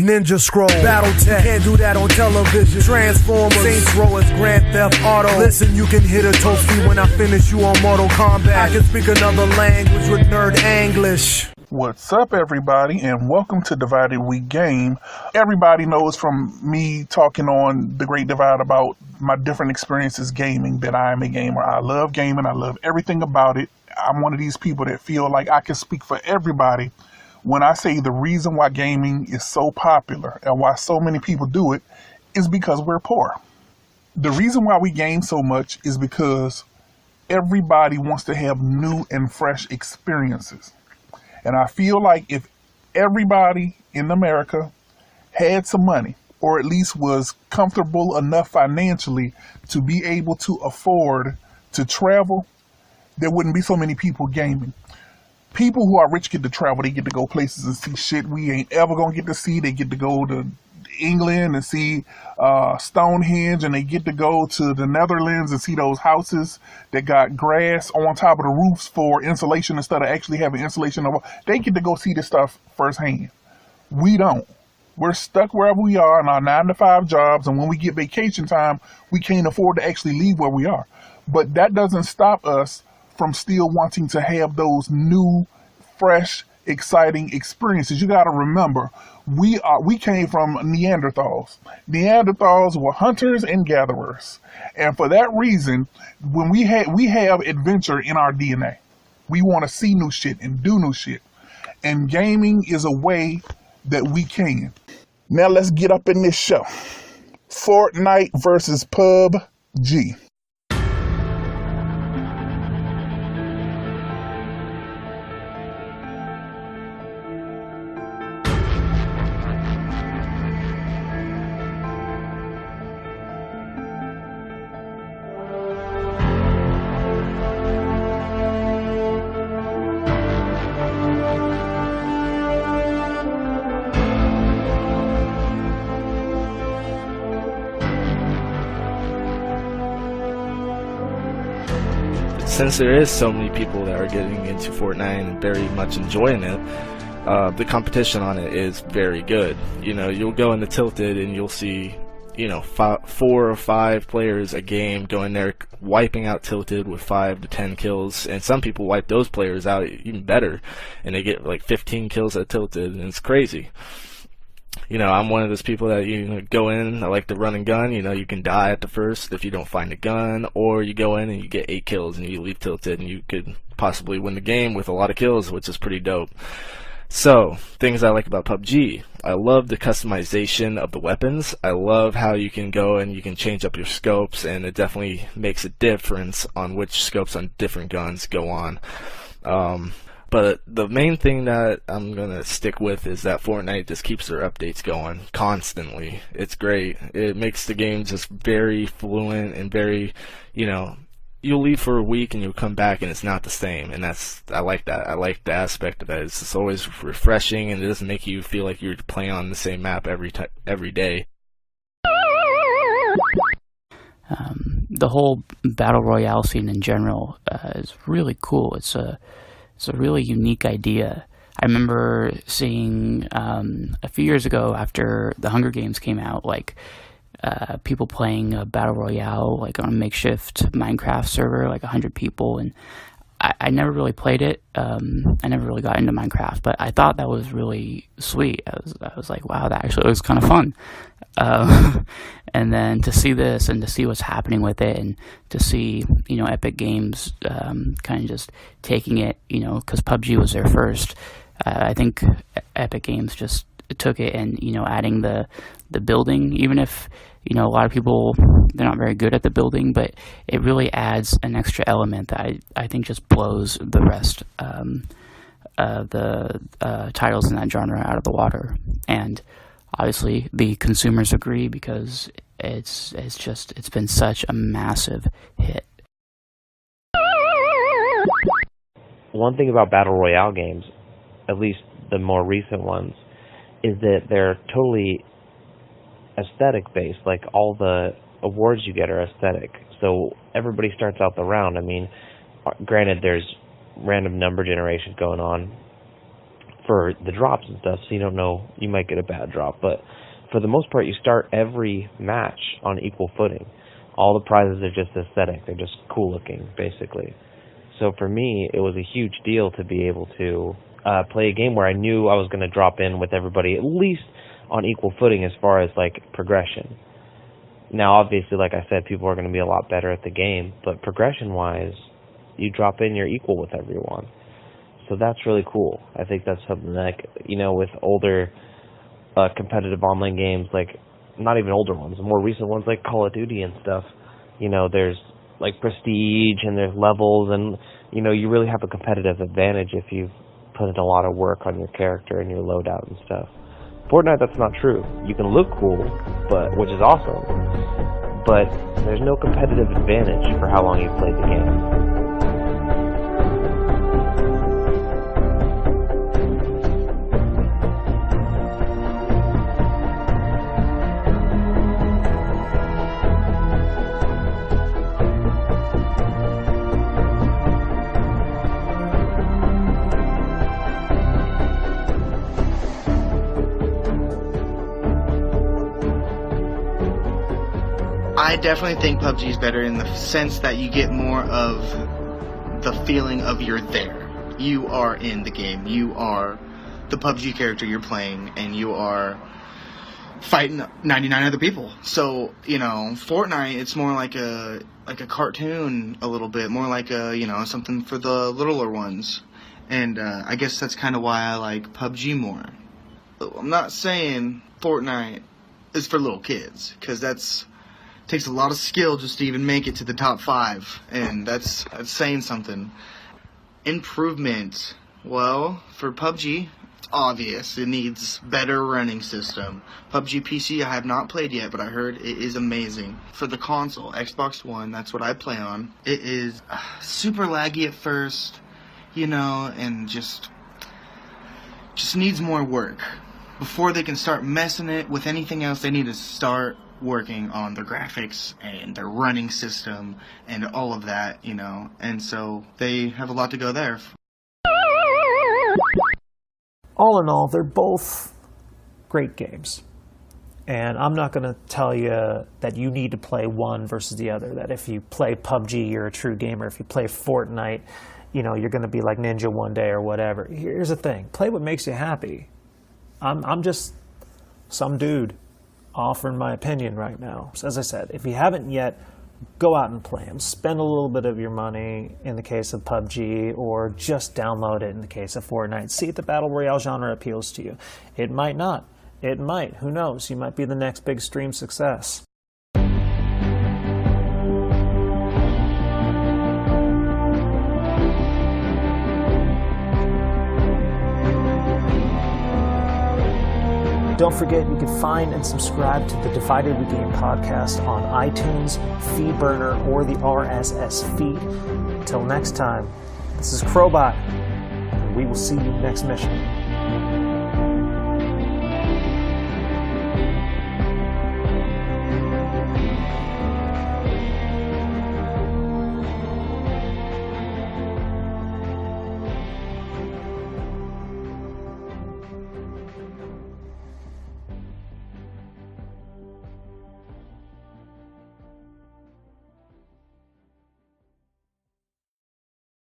Ninja Scroll, Battletech, can't do that on television. Transformers, Saints Row is Grand Theft Auto. Listen, you can hit a toasty when I finish you on Mortal Kombat. I can speak another language with nerd English. What's up, everybody, and welcome to Divided We Game. Everybody knows from me talking on The Great Divide about my different experiences gaming that I am a gamer. I love gaming. I love everything about it. I'm one of these people that feel like I can speak for everybody when I say the reason why gaming is so popular and why so many people do it is because we're poor. The reason why we game so much is because everybody wants to have new and fresh experiences. And I feel like if everybody in America had some money, or at least was comfortable enough financially to be able to afford to travel, there wouldn't be so many people gaming. People who are rich get to travel. They get to go places and see shit we ain't ever gonna get to see. They get to go to England and see Stonehenge, and they get to go to the Netherlands and see those houses that got grass on top of the roofs for insulation instead of actually having insulation. They get to go see this stuff firsthand. We don't. We're stuck wherever we are in our 9-to-5 jobs, and when we get vacation time, we can't afford to actually leave where we are. But that doesn't stop us from still wanting to have those new, fresh, exciting experiences. You got to remember, we came from Neanderthals. Neanderthals were hunters and gatherers, and for that reason, when we have adventure in our DNA. We want to see new shit and do new shit, and gaming is a way that we can. Now let's get up in this show. Fortnite versus PUBG. Since there is so many people that are getting into Fortnite and very much enjoying it, the competition on it is very good. You know, you'll go into Tilted and you'll see, 4 or 5 players a game going there wiping out Tilted with 5 to 10 kills, and some people wipe those players out even better, and they get like 15 kills at Tilted, and it's crazy. I'm one of those people that go in, I like to run and gun. You can die at the first if you don't find a gun, or you go in and you get 8 kills and you leave Tilted and you could possibly win the game with a lot of kills, which is pretty dope. So, things I like about PUBG. I love the customization of the weapons. I love how you can go and you can change up your scopes, and it definitely makes a difference on which scopes on different guns go on. But the main thing that I'm going to stick with is that Fortnite just keeps their updates going constantly. It's great. It makes the game just very fluent and very, you'll leave for a week and you'll come back and it's not the same. And I like that. I like the aspect of that. It's just always refreshing, and it doesn't make you feel like you're playing on the same map every day. The whole Battle Royale scene in general is really cool. It's a really unique idea. I remember seeing a few years ago after the Hunger Games came out, people playing a Battle Royale on a makeshift Minecraft server, 100 people, and I never really played it. I never really got into Minecraft, but I thought that was really sweet. I was like, wow, that actually was kind of fun. And then to see this and to see what's happening with it, and to see, Epic Games kind of just taking it, because PUBG was their first. I think Epic Games just took it and, adding the building, even if, a lot of people, they're not very good at the building, but it really adds an extra element that I think just blows the rest the titles in that genre out of the water. And obviously the consumers agree, because it's been such a massive hit. One thing about Battle Royale games, at least the more recent ones, is that they're totally aesthetic based. All the awards you get are aesthetic. So everybody starts out the round. Granted, there's random number generation going on for the drops and stuff, so you don't know, you might get a bad drop. But for the most part, you start every match on equal footing. All the prizes are just aesthetic. They're just cool looking, basically. So for me, it was a huge deal to be able to play a game where I knew I was going to drop in with everybody at least on equal footing as far as like progression. Now, obviously, like I said, people are going to be a lot better at the game, but progression-wise, you drop in, you're equal with everyone. So that's really cool. I think that's something that, you know, with older competitive online games, like, not even older ones, more recent ones like Call of Duty and stuff, you know, there's like prestige and there's levels, and, you know, you really have a competitive advantage if you've put in a lot of work on your character and your loadout and stuff. Fortnite, that's not true. You can look cool, which is awesome, but there's no competitive advantage for how long you've played the game. I definitely think PUBG is better in the sense that you get more of the feeling of you're there. You are in the game. You are the PUBG character you're playing, and you are fighting 99 other people. So, you know, Fortnite, it's more like a cartoon a little bit, more like a, you know, something for the littler ones. And I guess that's kind of why I like PUBG more. I'm not saying Fortnite is for little kids, because takes a lot of skill just to even make it to the top 5, and that's saying something. Improvement, well, for PUBG, it's obvious. It needs better running system. PUBG PC I have not played yet, but I heard it is amazing. For the console, Xbox One, that's what I play on. It is super laggy at first, you know, and just needs more work. Before they can start messing it with anything else, they need to start working on their graphics and their running system and all of that, you know, and so they have a lot to go there. All in all, they're both great games. And I'm not going to tell you that you need to play one versus the other, that if you play PUBG, you're a true gamer. If you play Fortnite, you know, you're going to be like Ninja one day or whatever. Here's the thing. Play what makes you happy. I'm just some dude offering my opinion right now. So as I said, if you haven't yet, go out and play them. Spend a little bit of your money in the case of PUBG, or just download it in the case of Fortnite. See if the Battle Royale genre appeals to you. It might not. It might. Who knows? You might be the next big stream success. Don't forget, you can find and subscribe to the Divided We Game podcast on iTunes, FeedBurner, or the RSS feed. Until next time, this is Crowbot, and we will see you next mission.